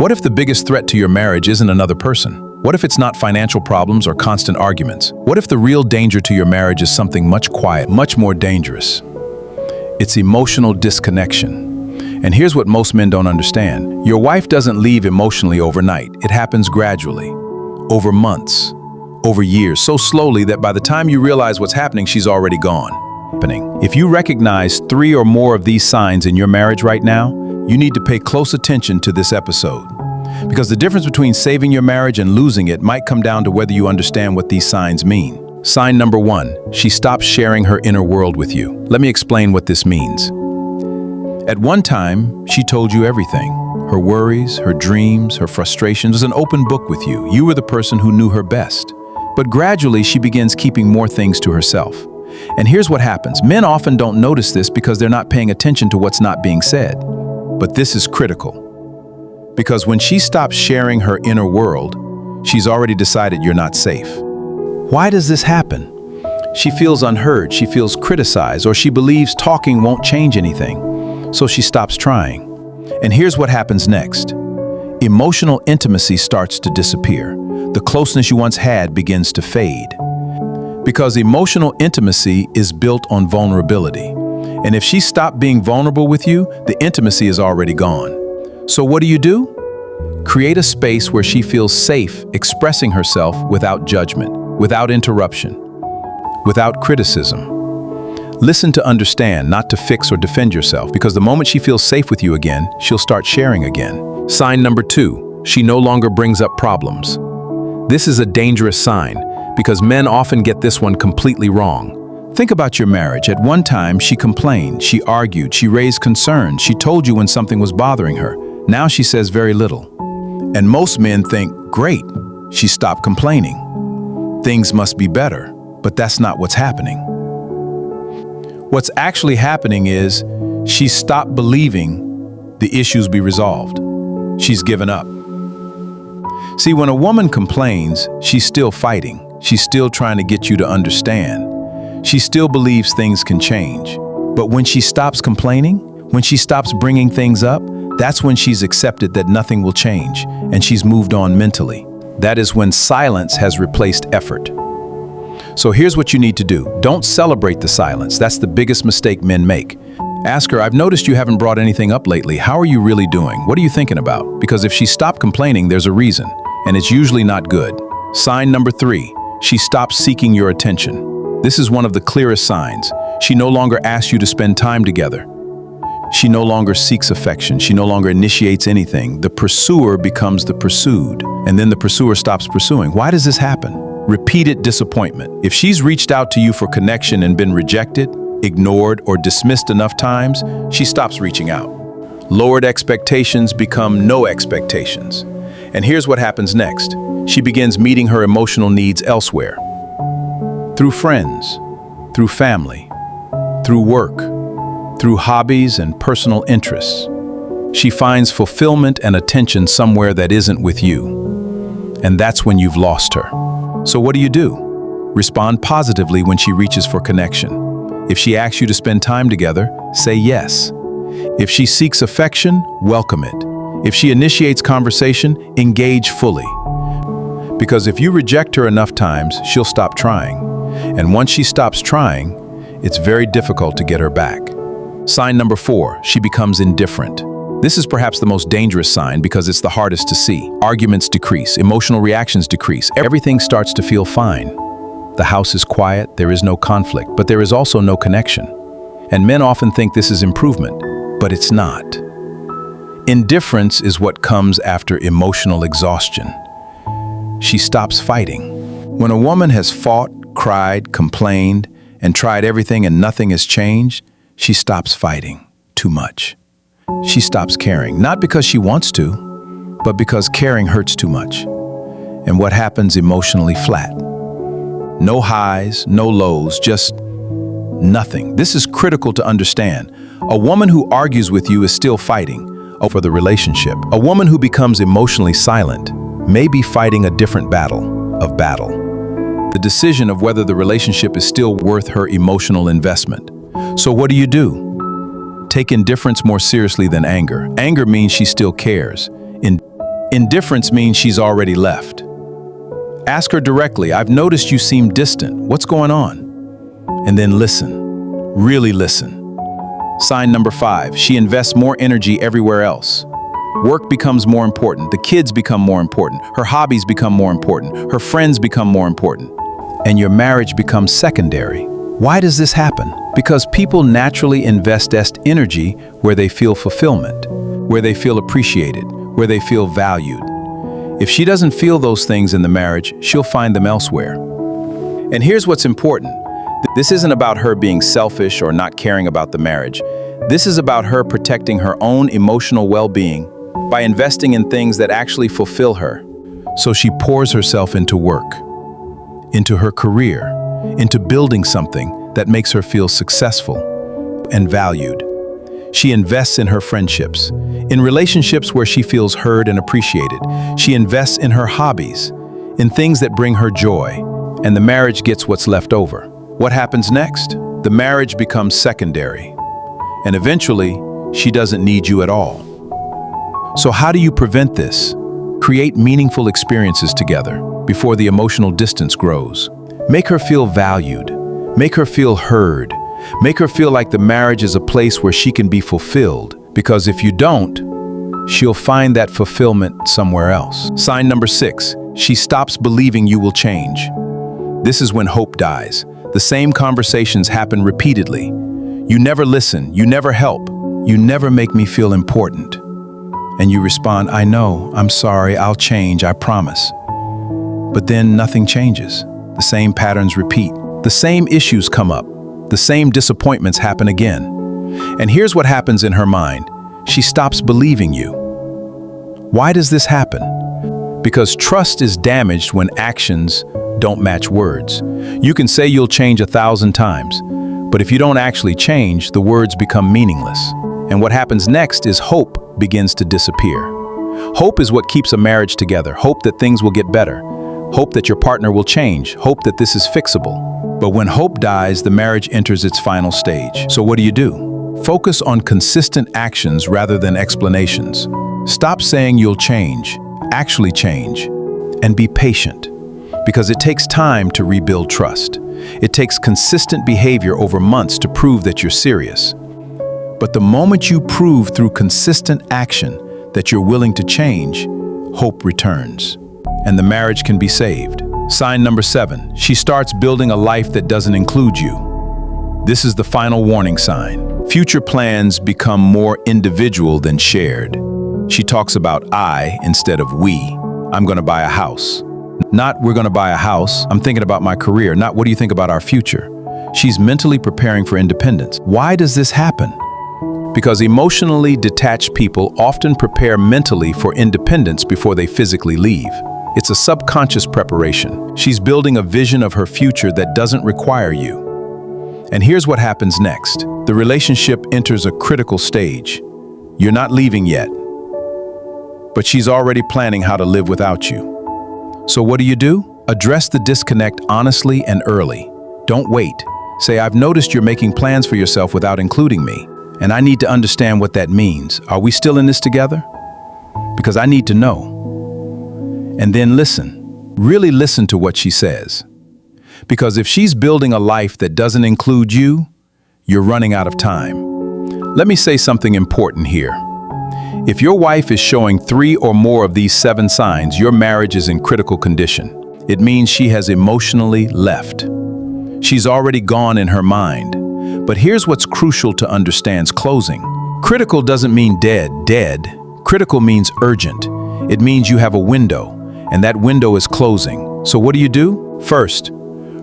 What if the biggest threat to your marriage isn't another person? What if it's not financial problems or constant arguments? What if the real danger to your marriage is something much quiet, much more dangerous? It's emotional disconnection. And here's what most men don't understand. Your wife doesn't leave emotionally overnight. It happens gradually, over months, over years, so slowly that by the time you realize what's happening, she's already gone. If you recognize 3 or more of these signs in your marriage right now, you need to pay close attention to this episode. Because the difference between saving your marriage and losing it might come down to whether you understand what these signs mean. Sign number 1, she stops sharing her inner world with you. Let me explain what this means. At one time, she told you everything. Her worries, her dreams, her frustrations was an open book with you. You were the person who knew her best. But gradually, she begins keeping more things to herself. And here's what happens. Men often don't notice this because they're not paying attention to what's not being said. But this is critical. Because when she stops sharing her inner world, she's already decided you're not safe. Why does this happen? She feels unheard, she feels criticized, or she believes talking won't change anything. So she stops trying. And here's what happens next. Emotional intimacy starts to disappear. The closeness you once had begins to fade. Because emotional intimacy is built on vulnerability. And if she stopped being vulnerable with you, the intimacy is already gone. So what do? Create a space where she feels safe expressing herself without judgment, without interruption, without criticism. Listen to understand, not to fix or defend yourself, because the moment she feels safe with you again, she'll start sharing again. Sign number 2, she no longer brings up problems. This is a dangerous sign, because men often get this one completely wrong. Think about your marriage. At one time, she complained, she argued, she raised concerns, she told you when something was bothering her. Now she says very little. And most men think, great, she stopped complaining. Things must be better, but that's not what's happening. What's actually happening is she stopped believing the issues be resolved. She's given up. See, when a woman complains, she's still fighting. She's still trying to get you to understand. She still believes things can change. But when she stops complaining, when she stops bringing things up, that's when she's accepted that nothing will change, and she's moved on mentally. That is when silence has replaced effort. So here's what you need to do. Don't celebrate the silence. That's the biggest mistake men make. Ask her, I've noticed you haven't brought anything up lately. How are you really doing? What are you thinking about? Because if she stopped complaining, there's a reason, and it's usually not good. Sign number 3, she stops seeking your attention. This is one of the clearest signs. She no longer asks you to spend time together. She no longer seeks affection. She no longer initiates anything. The pursuer becomes the pursued, and then the pursuer stops pursuing. Why does this happen? Repeated disappointment. If she's reached out to you for connection and been rejected, ignored, or dismissed enough times, she stops reaching out. Lowered expectations become no expectations. And here's what happens next. She begins meeting her emotional needs elsewhere. Through friends, through family, through work, through hobbies and personal interests. She finds fulfillment and attention somewhere that isn't with you. And that's when you've lost her. So what do? Respond positively when she reaches for connection. If she asks you to spend time together, say yes. If she seeks affection, welcome it. If she initiates conversation, engage fully. Because if you reject her enough times, she'll stop trying. And once she stops trying, it's very difficult to get her back. Sign number 4, she becomes indifferent. This is perhaps the most dangerous sign because it's the hardest to see. Arguments decrease, emotional reactions decrease, everything starts to feel fine. The house is quiet, there is no conflict, but there is also no connection. And men often think this is improvement, but it's not. Indifference is what comes after emotional exhaustion. She stops fighting. When a woman has fought, cried, complained, and tried everything and nothing has changed, she stops fighting too much. She stops caring, not because she wants to, but because caring hurts too much. And what happens emotionally flat? No highs, no lows, just nothing. This is critical to understand. A woman who argues with you is still fighting over the relationship. A woman who becomes emotionally silent may be fighting a different battle. The decision of whether the relationship is still worth her emotional investment. So what do? Take indifference more seriously than anger. Anger means she still cares. Indifference means she's already left. Ask her directly, "I've noticed you seem distant. What's going on?" And then listen. Really listen. Sign number 5, she invests more energy everywhere else. Work becomes more important, the kids become more important, her hobbies become more important, her friends become more important, and your marriage becomes secondary. Why does this happen? Because people naturally invest energy where they feel fulfillment, where they feel appreciated, where they feel valued. If she doesn't feel those things in the marriage, she'll find them elsewhere. And here's what's important. This isn't about her being selfish or not caring about the marriage. This is about her protecting her own emotional well-being by investing in things that actually fulfill her. So she pours herself into work, into her career, into building something that makes her feel successful and valued. She invests in her friendships, in relationships where she feels heard and appreciated. She invests in her hobbies, in things that bring her joy, and the marriage gets what's left over. What happens next? The marriage becomes secondary, and eventually, she doesn't need you at all. So how do you prevent this? Create meaningful experiences together before the emotional distance grows. Make her feel valued. Make her feel heard. Make her feel like the marriage is a place where she can be fulfilled. Because if you don't, she'll find that fulfillment somewhere else. Sign number 6, she stops believing you will change. This is when hope dies. The same conversations happen repeatedly. You never listen, you never help, you never make me feel important. And you respond, "I know, I'm sorry, I'll change, I promise." But then nothing changes. The same patterns repeat. The same issues come up. The same disappointments happen again. And here's what happens in her mind. She stops believing you. Why does this happen? Because trust is damaged when actions don't match words. You can say you'll change 1,000 times, but if you don't actually change, the words become meaningless. And what happens next is hope begins to disappear. Hope is what keeps a marriage together. Hope that things will get better. Hope that your partner will change. Hope that this is fixable. But when hope dies, the marriage enters its final stage. So what do? Focus on consistent actions rather than explanations. Stop saying you'll change. Actually change. And be patient. Because it takes time to rebuild trust. It takes consistent behavior over months to prove that you're serious. But the moment you prove through consistent action that you're willing to change, hope returns, and the marriage can be saved. Sign number 7, she starts building a life that doesn't include you. This is the final warning sign. Future plans become more individual than shared. She talks about I instead of we. I'm going to buy a house. Not we're going to buy a house. I'm thinking about my career. Not what do you think about our future. She's mentally preparing for independence. Why does this happen? Because emotionally detached people often prepare mentally for independence before they physically leave. It's a subconscious preparation. She's building a vision of her future that doesn't require you. And here's what happens next. The relationship enters a critical stage. You're not leaving yet, but she's already planning how to live without you. So what do? Address the disconnect honestly and early. Don't wait. Say, I've noticed you're making plans for yourself without including me, and I need to understand what that means. Are we still in this together? Because I need to know. And then listen. Really listen to what she says. Because if she's building a life that doesn't include you, you're running out of time. Let me say something important here. If your wife is showing 3 or more of these 7 signs, your marriage is in critical condition. It means she has emotionally left. She's already gone in her mind. But here's what's crucial to understand: closing. Critical doesn't mean dead. Critical means urgent. It means you have a window, and that window is closing. So what do? First,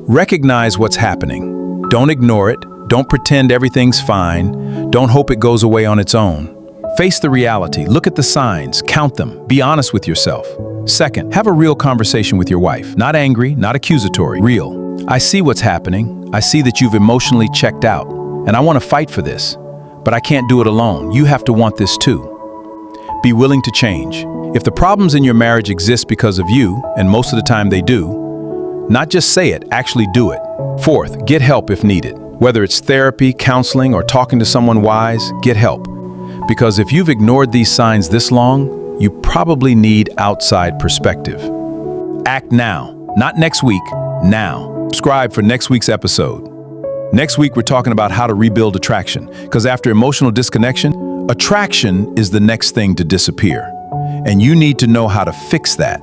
recognize what's happening. Don't ignore it. Don't pretend everything's fine. Don't hope it goes away on its own. Face the reality. Look at the signs. Count them. Be honest with yourself. Second, have a real conversation with your wife. Not angry, not accusatory. Real. I see what's happening. I see that you've emotionally checked out, and I want to fight for this, but I can't do it alone. You have to want this too. Be willing to change. If the problems in your marriage exist because of you, and most of the time they do, not just say it, actually do it. Fourth, get help if needed. Whether it's therapy, counseling, or talking to someone wise, get help. Because if you've ignored these signs this long, you probably need outside perspective. Act now, not next week, now. Subscribe for next week's episode. Next week, we're talking about how to rebuild attraction, because after emotional disconnection, attraction is the next thing to disappear. And you need to know how to fix that.